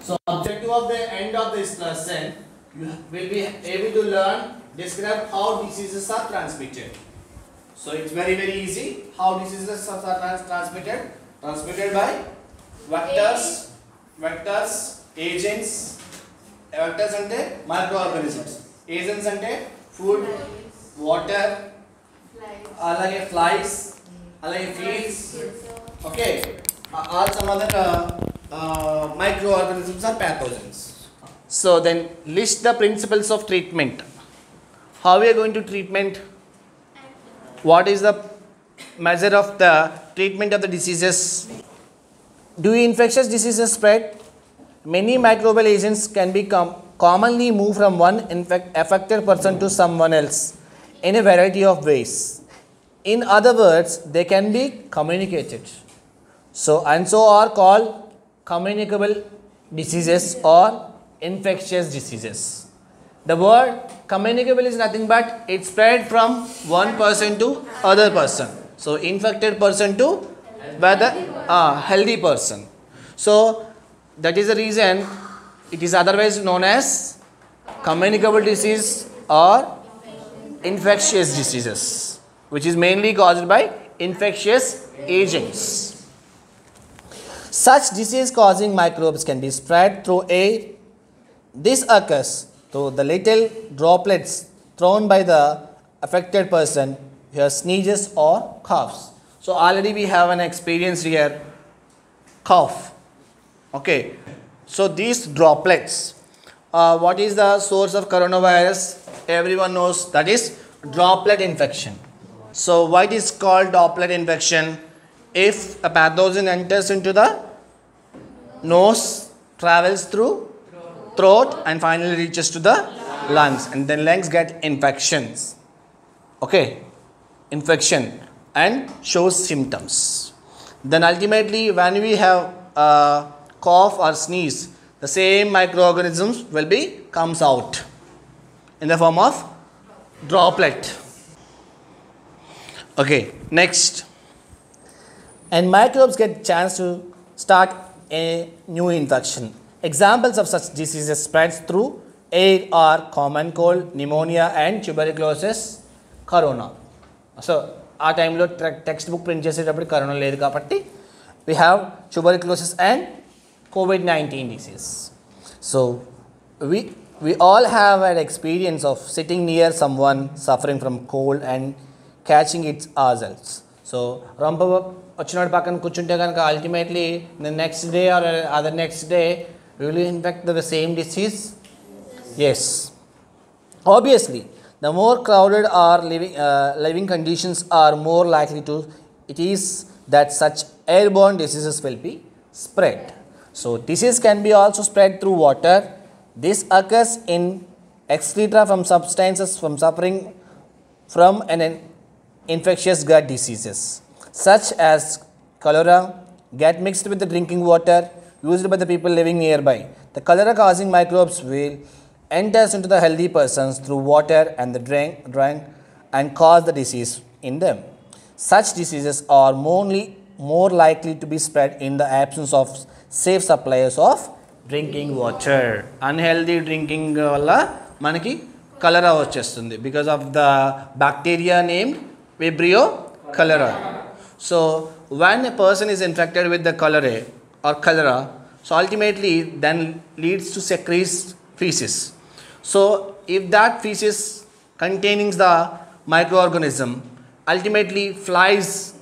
So objective of the end of this lesson, you will be able to learn, describe how diseases are transmitted. So it's very easy. How diseases are transmitted? Transmitted by vectors, agents. Vectors ante microorganisms. Agents ante food, water, alage flies, alage fleas. Okay. All some other microorganisms are pathogens. So then list the principles of treatment. How we are going to treatment? What is the measure of the treatment of the diseases? Do infectious diseases spread? Many microbial agents can be commonly moved from one affected person to someone else in a variety of ways. In other words, they can be communicated. So are called communicable diseases or infectious diseases. The word communicable is nothing but it spread from one person to other person. So infected person to whether healthy person. So that is the reason it is otherwise known as communicable disease or infectious diseases, which is mainly caused by infectious agents. Such disease causing microbes can be spread through air. This occurs through the little droplets thrown by the affected person who sneezes or coughs. So already we have an experience here, cough. Okay, so these droplets, what is the source of coronavirus? Everyone knows, that is droplet infection. So why it is called droplet infection? If a pathogen enters into the nose, travels through throat and finally reaches to the lungs, and then lungs get infections. Okay, infection and shows symptoms. Then ultimately when we have cough or sneeze, the same microorganisms will be comes out in the form of droplet. Okay, next. And microbes get chance to start a new infection. Examples of such diseases spreads through air are common cold, pneumonia and tuberculosis, corona. So our time lo textbook print చేసేటప్పుడు corona లేదు కాబట్టి we have tuberculosis and COVID-19 disease. So we all have an experience of sitting near someone suffering from cold and catching it ourselves. So rampa వచ్చినోడు పక్కన కూర్చుంటే కనుక ultimately the next day or other next day will you infect the same disease? Yes. Obviously, the more crowded our living conditions are, more likely to it is that such airborne diseases will be spread. So disease can be also spread through water. This occurs in excreta from substances from suffering from an infectious gut diseases, such as cholera, get mixed with the drinking water used by the people living nearby. The cholera causing microbes will enters into the healthy persons through water and the drink and cause the disease in them. Such diseases are more likely to be spread in the absence of safe supplies of drinking water. Unhealthy drinking valla manaki cholera vachestundi because of the bacteria named Vibrio cholera. So when a person is infected with the cholera, so ultimately then leads to secretes feces. So if that feces containing the microorganism, ultimately flies,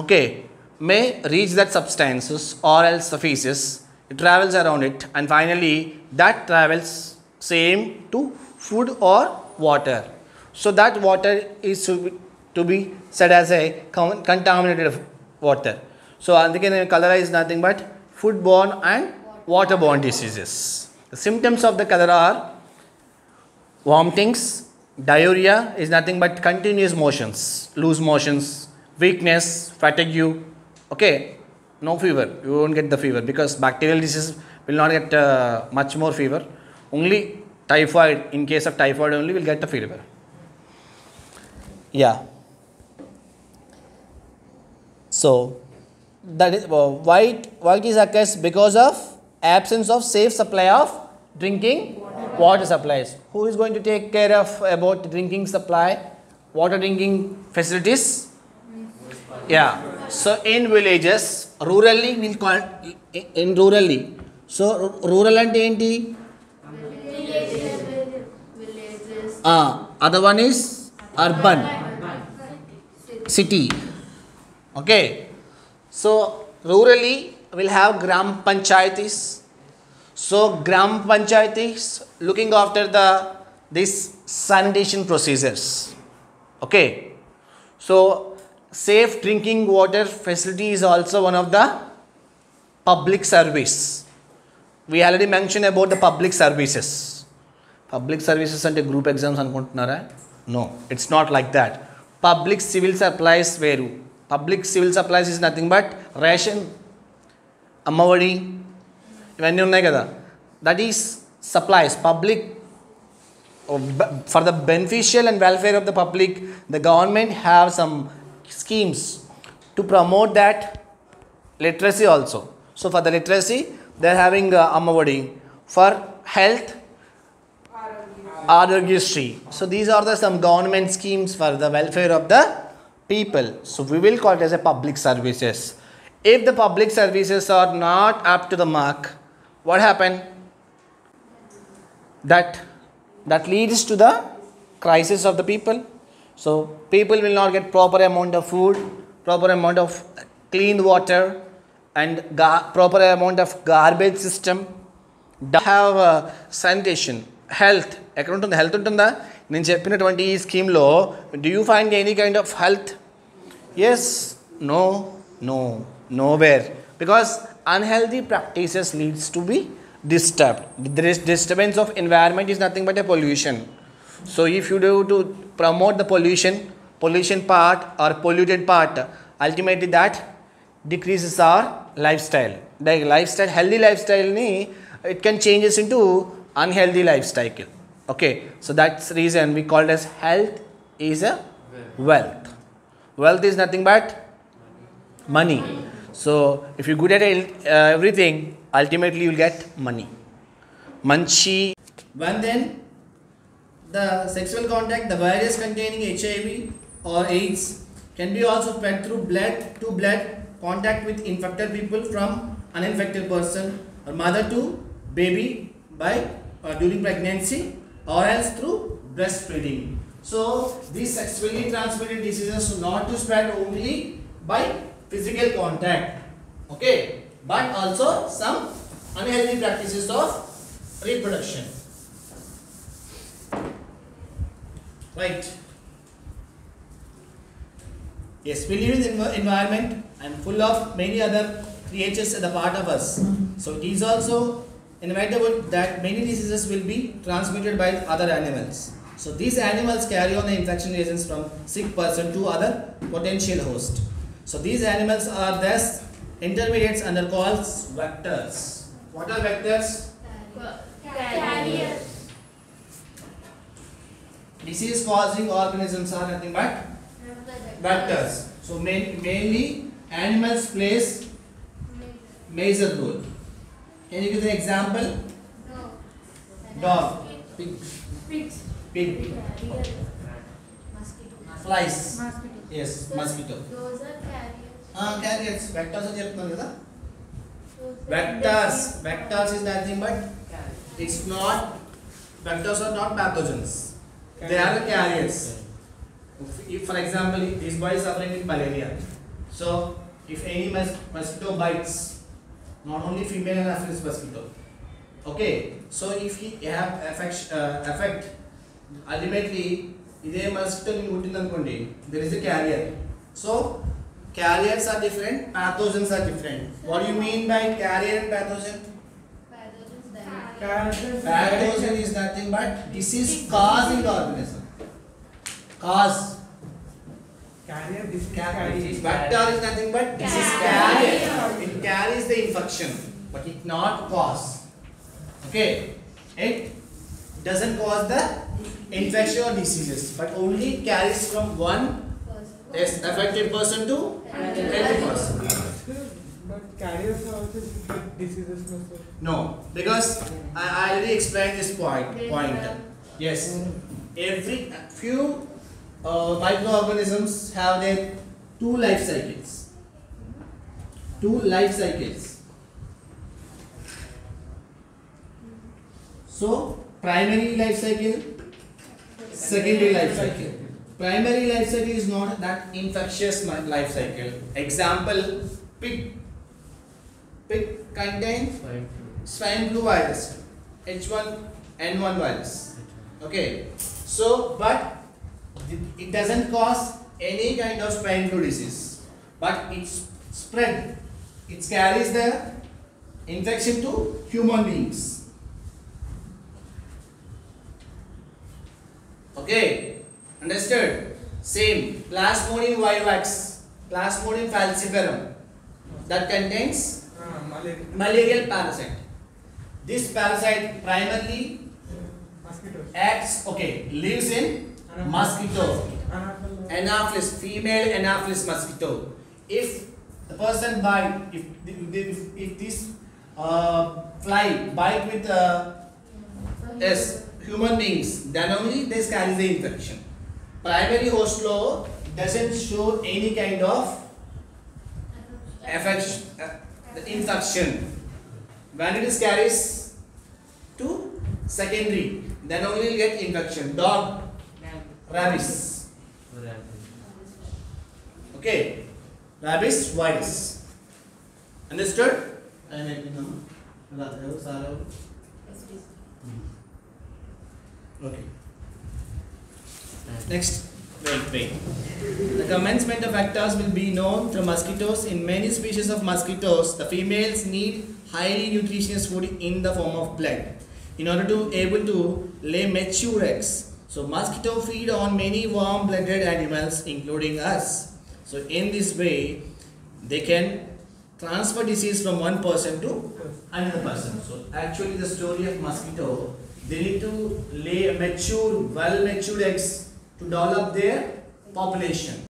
okay, may reach that substances or else the feces, it travels around it and finally that travels same to food or water. So that water is to be said as a contaminated water. So అందుకనే cholera is nothing but foodborne and waterborne diseases. The symptoms of the cholera are vomitings, diarrhea is nothing but continuous motions, loose motions, weakness, fatigue. Okay, no fever, you won't get the fever because bacterial disease will not get much more fever. Only typhoid, in case of typhoid only will get the fever. Yeah. So that is why it occurs because of absence of safe supply of drinking water supplies. Who is going to take care of about drinking supply, water drinking facilities? Yeah. So in villages, rurally we'll call in rurally. So rural and enti? Other one is urban, city. Okay. So rurally we'll have gram panchayatis. So gram panchayatis looking after this sanitation procedures. Okay. So safe drinking water facility is also one of the public service. We already mentioned about the public services. Public services and group exams anukuntunnara? No, it's not like that. Public civil supplies veru. Public civil supplies is nothing but ration, ammavadi, ivanni unnai kada. That is supplies. Public, for the beneficial and welfare of the public, the government have some schemes to promote that literacy also. So for the literacy, they are having ammavadi. For health, Arogyasri. So these are the some government schemes for the welfare of the people. So we will call it as a public services. If the public services are not up to the mark, what happen? That leads to the crisis of the people. So people will not get proper amount of food, proper amount of clean water, and proper amount of garbage system. Have sanitation, health. ఎక్కడ ఉంటుంది health ఉంటుందా? నేను చెప్పినటువంటి ఈ స్కీమ్లో do you find any kind of health? Yes, nowhere, because unhealthy practices leads to be disturbed. The disturbance of environment is nothing but a pollution. So if you do to promote the pollution part or polluted part, ultimately that decreases our lifestyle. The lifestyle, healthy lifestyle ni it can changes into unhealthy lifestyle. Okay, so that's the reason we call it as health is a wealth. Wealth is nothing but money. So if you're good at everything, ultimately you'll get money. Manchi. When then the sexual contact, the virus containing HIV or AIDS can be also spread through blood to blood contact with infected people from uninfected person, or mother to baby by during pregnancy, or else through breastfeeding. So these sexually transmitted diseases not to spread only by physical contact, okay, but also some unhealthy practices of reproduction. Right? Yes, we live in the environment and full of many other creatures as a part of us. So it is also inevitable that many diseases will be transmitted by other animals. So these animals carry on the infection agents from sick person to other potential host. So these animals are thus intermediates and are called vectors. What are vectors? Carriers. Disease causing organisms are nothing but vectors. So mainly animals plays major role. Can you give an example? Dog, pig, flies. Yes, mosquito. Those are carriers. Carriers. Vectors are చెప్తున్నాను కదా. Vectors is nothing but it's not. Vectors are not pathogens. They are the carriers. If for example this boy is suffering with malaria, so if any mosquito bites, not only female anopheles mosquito, okay, so if he have effect ultimately ఇదే mosquito ని ముట్టింది అనుకోండి, there is a carrier. So carriers are different, pathogens are different. What do you mean by carrier and pathogen? Pathogen is nothing but disease causing organism. Cause. Carrier, Vector is nothing but disease carrier. It carries the infection, but it not cause. Okay, it doesn't cause the infection or diseases, but only carries from one affected person to healthy person. carriers also get diseases, no, sir? No, because I already explained this point. Yes, every few microorganisms have their two life cycles. So primary life cycle, secondary life cycle. Primary life cycle is not that infectious life cycle. Example, pig. Pig contains swine flu virus, H1N1 virus. Okay, so but it doesn't cause any kind of swine flu disease, but it's spread. It carries the infection to human beings. Okay, understood? Same, Plasmodium vivax, Plasmodium falciparum, that contains Malaria. malarial parasite. This parasite primarily Mosquitoes. lives in mosquito, Anopheles, female Anopheles mosquito. If the person bite, if this fly bite with human beings, then only this carries the infection. Primary host law doesn't show any kind of infection. When it is carries to secondary, then only will get infection. Dog, rabies. Okay, rabies virus. Understood? Okay. Next, wait. The commencement of vectors will be known from mosquitoes. In many species of mosquitoes, the females need highly nutritious food in the form of blood in order to able to lay mature eggs. So mosquito feed on many warm-blooded animals, including us. So in this way, they can transfer disease from one person to another person. So actually, the story of mosquito, they need to lay mature, well-matured eggs to develop their population.